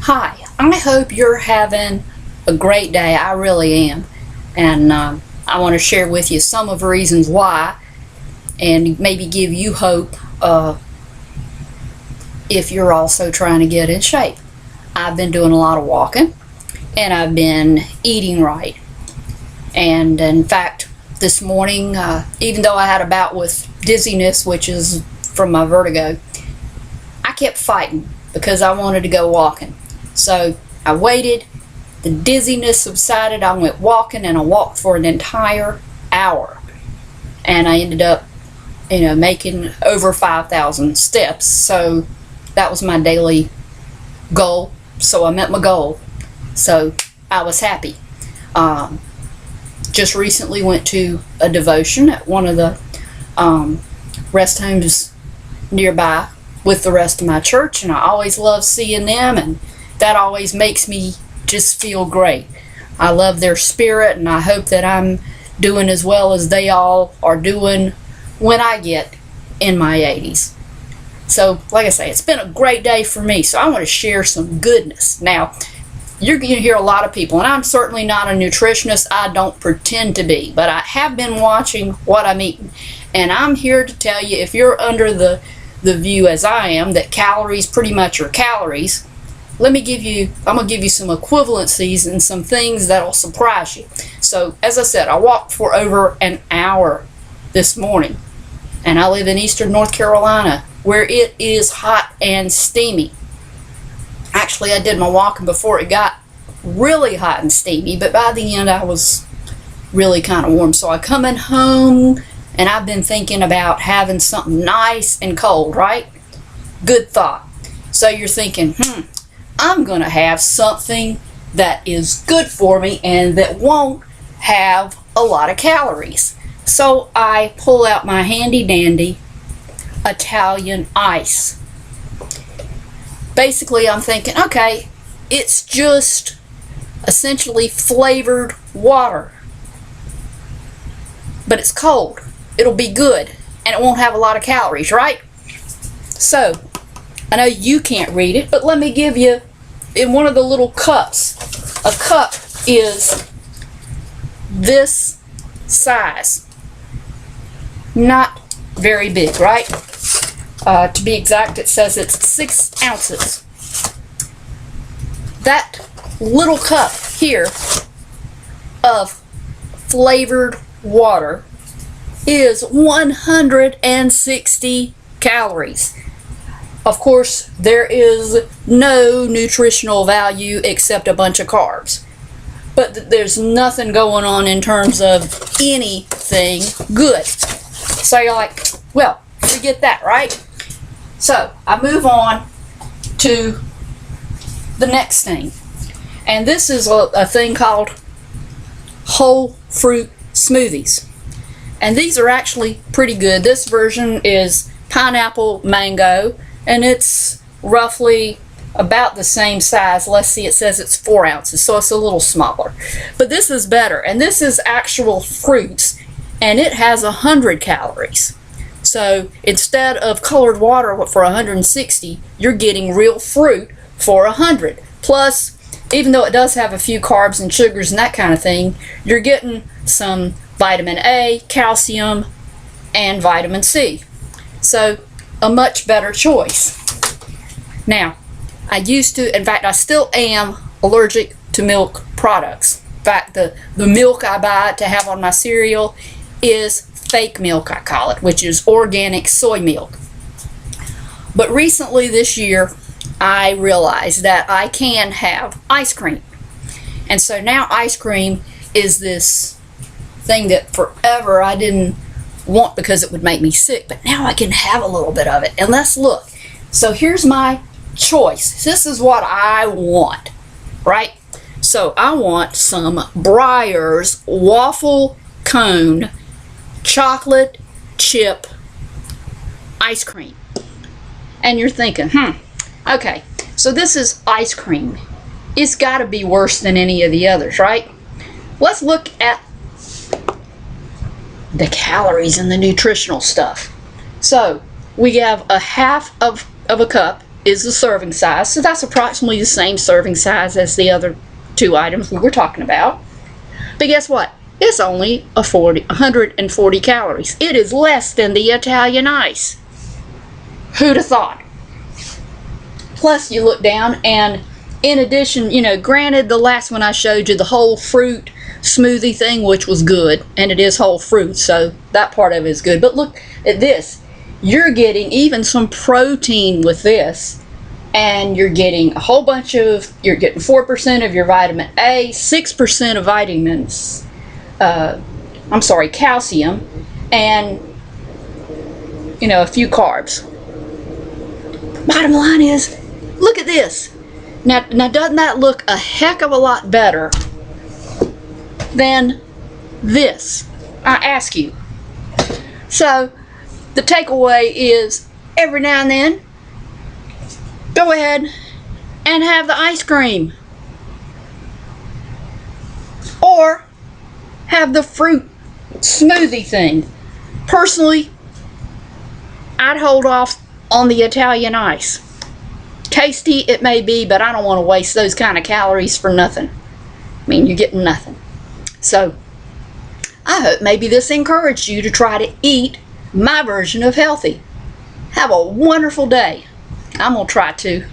Hi, I hope you're having a great day. I really am. And I want to share with you some of the reasons why and maybe give you hope if you're also trying to get in shape. I've been doing a lot of walking and I've been eating right. And in fact, this morning, even though I had a bout with dizziness, which is from my vertigo, I kept fighting because I wanted to go walking. So I waited, the dizziness subsided, I went walking, and I walked for an entire hour. And I ended up, making over 5,000 steps. So that was my daily goal. So I met my goal. So I was happy. Just recently went to a devotion at one of the rest homes nearby with the rest of my church, and I always love seeing them, and that always makes me just feel great. I love their spirit, and I hope that I'm doing as well as they all are doing when I get in my 80s. So, like I say, it's been a great day for me, so I want to share some goodness. Now, you're going to hear a lot of people, and I'm certainly not a nutritionist. I don't pretend to be, but I have been watching what I'm eating, and I'm here to tell you, if you're under the view as I am that calories pretty much are calories, I'm going to give you some equivalencies and some things that'll surprise you. So, as I said, I walked for over an hour this morning, and I live in eastern North Carolina, where it is hot and steamy. Actually, I did my walking before it got really hot and steamy, but by the end I was really kind of warm. So I coming home, and I've been thinking about having something nice and cold, right? Good thought. So you're thinking, I'm going to have something that is good for me and that won't have a lot of calories. So I pull out my handy dandy Italian ice. Basically, I'm thinking, okay, it's just essentially flavored water, but it's cold. It'll be good, and it won't have a lot of calories, right? So, I know you can't read it, but let me give you, in one of the little cups, a cup is this size. Not very big, right? To be exact, it says it's 6 ounces. That little cup here of flavored water is 160 calories. Of course, there is no nutritional value except a bunch of carbs. But there's nothing going on in terms of anything good. So you're like, well, forget that, right? So I move on to the next thing. And this is a thing called whole fruit smoothies. And these are actually pretty good. This version is pineapple mango, and it's roughly about the same size. Let's see, it says it's 4 ounces, so it's a little smaller. But this is better, and this is actual fruits, and it has 100 calories. So instead of colored water for 160, you're getting real fruit for 100. Plus, even though it does have a few carbs and sugars and that kind of thing, you're getting some vitamin A, calcium, and vitamin C. So, a much better choice. Now, I still am allergic to milk products. In fact, the milk I buy to have on my cereal is fake milk, I call it, which is organic soy milk. But recently this year, I realized that I can have ice cream. And so now ice cream is this thing that forever I didn't want because it would make me sick, but now I can have a little bit of it. And let's look. So here's my choice. This is what I want, right? So I want some Breyers waffle cone chocolate chip ice cream. And you're thinking, okay, so this is ice cream. It's got to be worse than any of the others, right? Let's look at the calories and the nutritional stuff. So we have a half of a cup is the serving size. So that's approximately the same serving size as the other two items we were talking about. But guess what? It's only 140 calories. It is less than the Italian ice. Who'd have thought? Plus, you look down, and in addition, granted, the last one I showed you, the whole fruit smoothie thing, which was good, and it is whole fruit, so that part of it is good. But look at this. You're getting even some protein with this, and you're getting a whole bunch of, you're getting 4% of your vitamin A, 6% of vitamins, calcium, and, a few carbs. Bottom line is, look at this. Now doesn't that look a heck of a lot better than this? I ask you. So, the takeaway is, every now and then, go ahead and have the ice cream. Or have the fruit smoothie thing. Personally, I'd hold off on the Italian ice. Tasty it may be, but I don't want to waste those kind of calories for nothing. I mean, you're getting nothing. So, I hope maybe this encouraged you to try to eat my version of healthy. Have a wonderful day. I'm going to try to.